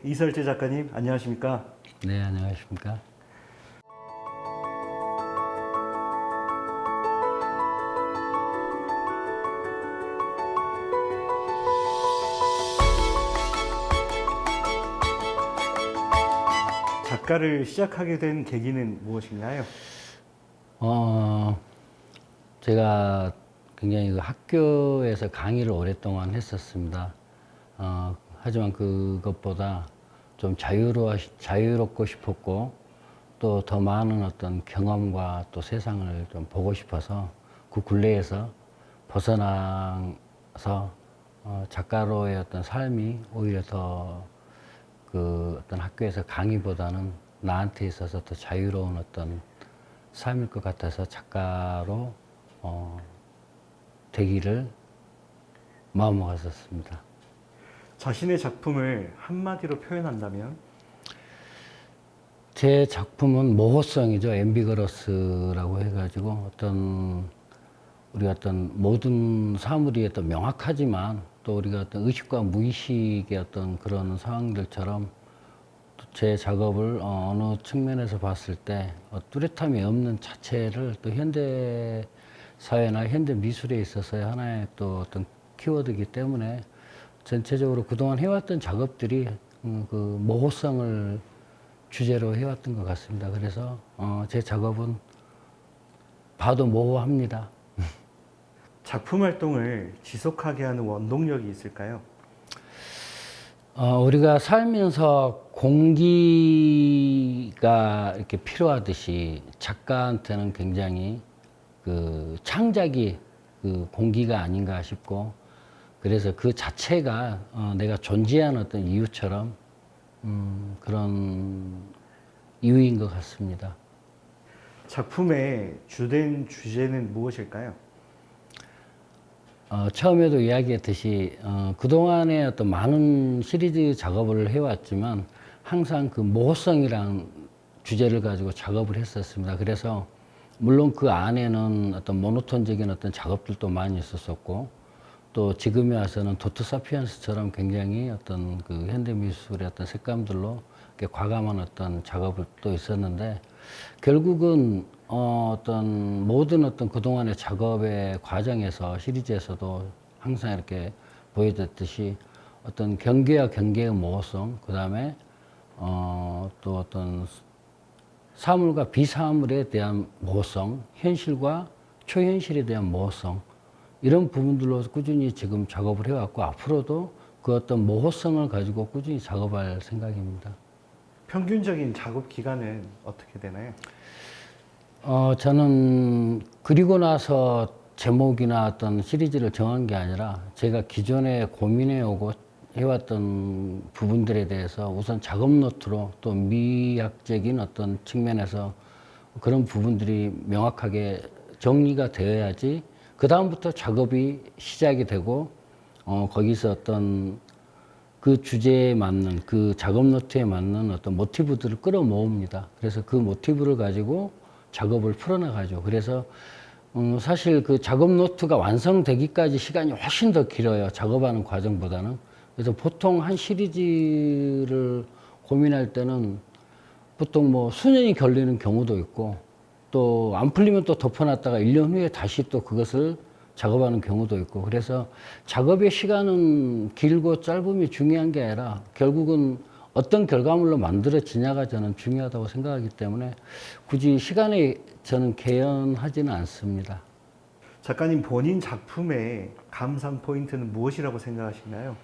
이설재 작가님, 안녕하십니까? 네, 안녕하십니까? 작가를 시작하게 된 계기는 무엇인가요? 제가 굉장히 그 학교에서 강의를 오랫동안 했었습니다. 하지만 그것보다 좀 자유롭고 싶었고, 또 더 많은 어떤 경험과 또 세상을 좀 보고 싶어서 그 굴레에서 벗어나서 작가로의 어떤 삶이 오히려 더 그 어떤 학교에서 강의보다는 나한테 있어서 더 자유로운 어떤 삶일 것 같아서 작가로 되기를 마음먹었었습니다. 자신의 작품을 한마디로 표현한다면? 제 작품은 모호성이죠. 앰비거러스라고 해가지고 우리가 어떤 모든 사물이 어떤 명확하지만 또 우리가 어떤 의식과 무의식의 어떤 그런 상황들처럼 제 작업을 어느 측면에서 봤을 때 뚜렷함이 없는 자체를 또 현대 사회나 현대 미술에 있어서의 하나의 또 어떤 키워드이기 때문에 전체적으로 그동안 해왔던 작업들이 그 모호성을 주제로 해왔던 것 같습니다. 그래서 제 작업은 봐도 모호합니다. 작품 활동을 지속하게 하는 원동력이 있을까요? 우리가 살면서 공기가 이렇게 필요하듯이 작가한테는 굉장히 그 창작이 그 공기가 아닌가 싶고, 그래서 그 자체가 내가 존재하는 어떤 이유처럼 그런 이유인 것 같습니다. 작품의 주된 주제는 무엇일까요? 처음에도 이야기했듯이 그동안에 어떤 많은 시리즈 작업을 해왔지만 항상 그 모호성이란 주제를 가지고 작업을 했었습니다. 그래서 물론 그 안에는 어떤 모노톤적인 어떤 작업들도 많이 있었었고, 또 지금에 와서는 도트 사피엔스처럼 굉장히 어떤 그 현대 미술의 어떤 색감들로 이렇게 과감한 어떤 작업도 있었는데, 결국은 어떤 모든 어떤 그동안의 작업의 과정에서 시리즈에서도 항상 이렇게 보여줬듯이 어떤 경계와 경계의 모호성, 그 다음에 또 어떤 사물과 비사물에 대한 모호성, 현실과 초현실에 대한 모호성, 이런 부분들로 꾸준히 지금 작업을 해왔고, 앞으로도 그 어떤 모호성을 가지고 꾸준히 작업할 생각입니다. 평균적인 작업 기간은 어떻게 되나요? 저는 그리고 나서 제목이나 어떤 시리즈를 정한 게 아니라 제가 기존에 고민해오고 해왔던 부분들에 대해서 우선 작업 노트로 또 미학적인 어떤 측면에서 그런 부분들이 명확하게 정리가 되어야지 그 다음부터 작업이 시작이 되고 거기서 어떤 그 주제에 맞는 그 작업 노트에 맞는 어떤 모티브들을 끌어모읍니다. 그래서 그 모티브를 가지고 작업을 풀어나가죠. 그래서 사실 그 작업 노트가 완성되기까지 시간이 훨씬 더 길어요. 작업하는 과정보다는. 그래서 보통 한 시리즈를 고민할 때는 보통 뭐 수년이 걸리는 경우도 있고, 또 안 풀리면 또 덮어놨다가 1년 후에 다시 또 그것을 작업하는 경우도 있고, 그래서 작업의 시간은 길고 짧음이 중요한 게 아니라 결국은 어떤 결과물로 만들어지냐가 저는 중요하다고 생각하기 때문에 굳이 시간에 저는 개연하지는 않습니다. 작가님 본인 작품의 감상 포인트는 무엇이라고 생각하시나요?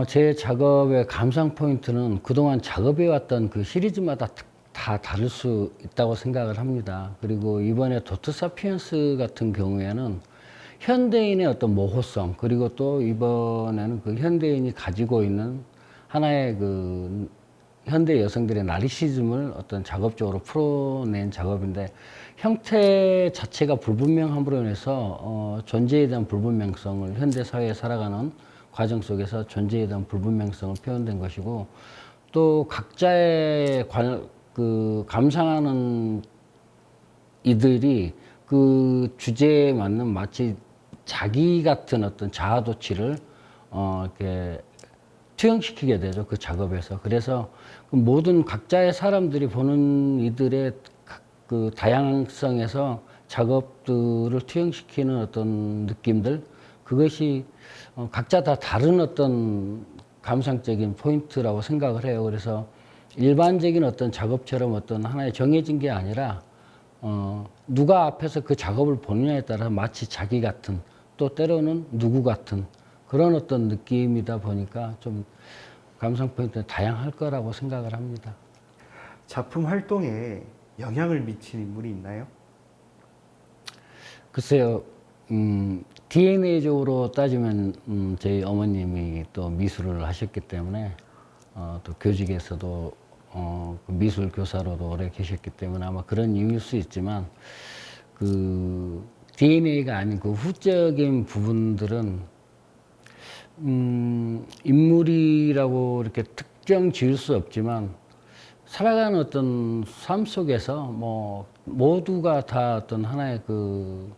제 작업의 감상 포인트는 그동안 작업해왔던 그 시리즈마다 다 다를 수 있다고 생각을 합니다. 그리고 이번에 도트 사피엔스 같은 경우에는 현대인의 어떤 모호성, 그리고 또 이번에는 그 현대인이 가지고 있는 하나의 그 현대 여성들의 나르시즘을 어떤 작업적으로 풀어낸 작업인데, 형태 자체가 불분명함으로 인해서 존재에 대한 불분명성을, 현대 사회에 살아가는 과정 속에서 존재에 대한 불분명성을 표현된 것이고, 또 각자의 그 감상하는 이들이 그 주제에 맞는 마치 자기 같은 어떤 자아도취를 이렇게 투영시키게 되죠. 그 작업에서. 그래서 그 모든 각자의 사람들이 보는 이들의 그 다양성에서 작업들을 투영시키는 어떤 느낌들, 그것이 각자 다 다른 어떤 감상적인 포인트라고 생각을 해요. 그래서 일반적인 어떤 작업처럼 어떤 하나의 정해진 게 아니라 누가 앞에서 그 작업을 보느냐에 따라 마치 자기 같은, 또 때로는 누구 같은 그런 어떤 느낌이다 보니까 좀 감상 포인트는 다양할 거라고 생각을 합니다. 작품 활동에 영향을 미친 인물이 있나요? 글쎄요, DNA적으로 따지면 저희 어머님이 또 미술을 하셨기 때문에 또 교직에서도 그 미술 교사로도 오래 계셨기 때문에 아마 그런 이유일 수 있지만 그 DNA가 아닌 그 후적인 부분들은 인물이라고 이렇게 특정 지을 수 없지만 살아가는 어떤 삶 속에서 뭐 모두가 다 어떤 하나의 그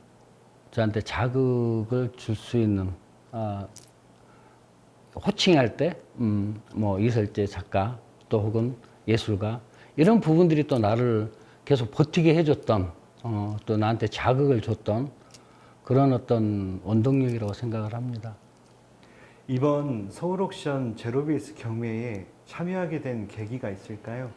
저한테 자극을 줄 수 있는 호칭할 때 뭐 이설재 작가 또 혹은 예술가 이런 부분들이 또 나를 계속 버티게 해줬던 또 나한테 자극을 줬던 그런 어떤 원동력이라고 생각을 합니다. 이번 서울 옥션 제로베이스 경매에 참여하게 된 계기가 있을까요?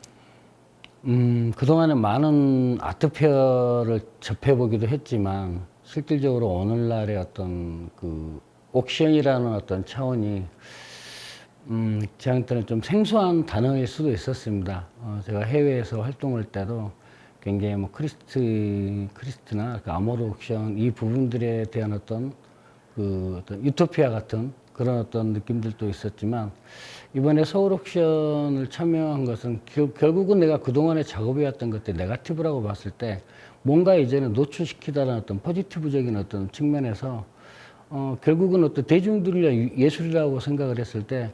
그동안에 많은 아트페어를 접해보기도 했지만 실질적으로 오늘날의 어떤 그 옥션이라는 어떤 차원이 저한테는 좀 생소한 단어일 수도 있었습니다. 제가 해외에서 활동할 때도 굉장히 뭐 크리스트나 그 아모르 옥션 이 부분들에 대한 어떤 그 어떤 유토피아 같은 그런 어떤 느낌들도 있었지만 이번에 서울 옥션을 참여한 것은 결국은 내가 그동안에 작업해왔던 것들 네거티브라고 봤을 때 뭔가 이제는 노출시키다라는 어떤 포지티브적인 어떤 측면에서 결국은 어떤 대중들이나 예술이라고 생각을 했을 때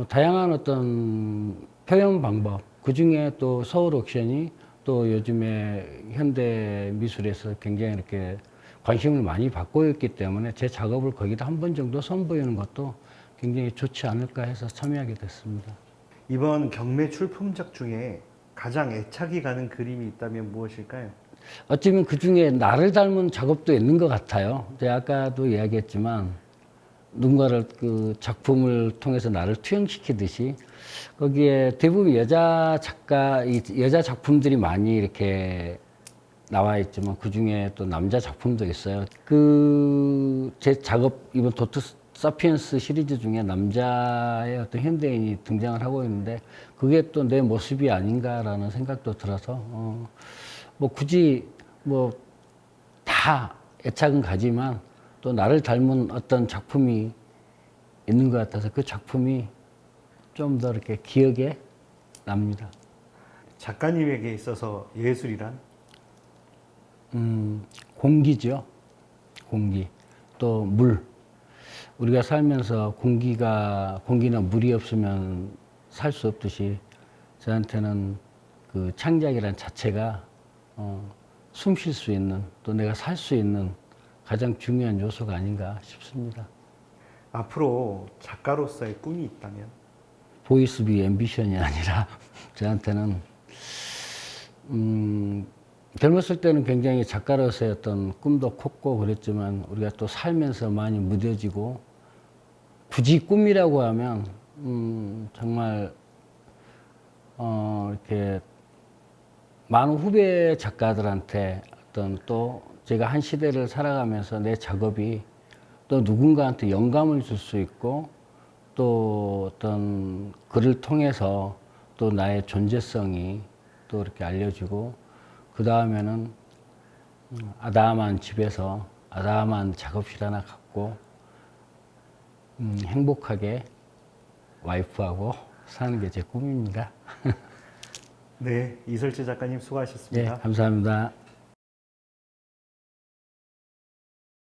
다양한 어떤 표현 방법 그 중에 또 서울 옥션이 또 요즘에 현대 미술에서 굉장히 이렇게 관심을 많이 받고 있기 때문에 제 작업을 거기다 한 번 정도 선보이는 것도 굉장히 좋지 않을까 해서 참여하게 됐습니다. 이번 경매 출품작 중에 가장 애착이 가는 그림이 있다면 무엇일까요? 어쩌면 그 중에 나를 닮은 작업도 있는 것 같아요. 제가 아까도 이야기했지만 누군가를 그 작품을 통해서 나를 투영시키듯이 거기에 대부분 여자 작가, 여자 작품들이 많이 이렇게 나와 있지만 그 중에 또 남자 작품도 있어요. 그 제 작업 이번 도트 사피엔스 시리즈 중에 남자의 어떤 현대인이 등장을 하고 있는데 그게 또 내 모습이 아닌가라는 생각도 들어서 뭐 굳이 뭐 다 애착은 가지만 또 나를 닮은 어떤 작품이 있는 것 같아서 그 작품이 좀 더 이렇게 기억에 납니다. 작가님에게 있어서 예술이란? 공기죠. 공기. 또 물. 우리가 살면서 공기나 물이 없으면 살 수 없듯이 저한테는 그 창작이란 자체가 숨 쉴 수 있는 또 내가 살 수 있는 가장 중요한 요소가 아닌가 싶습니다. 앞으로 작가로서의 꿈이 있다면? 보이스비 앰비션이 아니라 저한테는 젊었을 때는 굉장히 작가로서의 어떤 꿈도 컸고 그랬지만 우리가 또 살면서 많이 무뎌지고 굳이 꿈이라고 하면 정말 이렇게 많은 후배 작가들한테 어떤 또 제가 한 시대를 살아가면서 내 작업이 또 누군가한테 영감을 줄 수 있고 또 어떤 글을 통해서 또 나의 존재성이 또 이렇게 알려지고 그 다음에는 아담한 집에서 아담한 작업실 하나 갖고 행복하게 와이프하고 사는 게 제 꿈입니다. 네, 이설재 작가님 수고하셨습니다. 네, 감사합니다.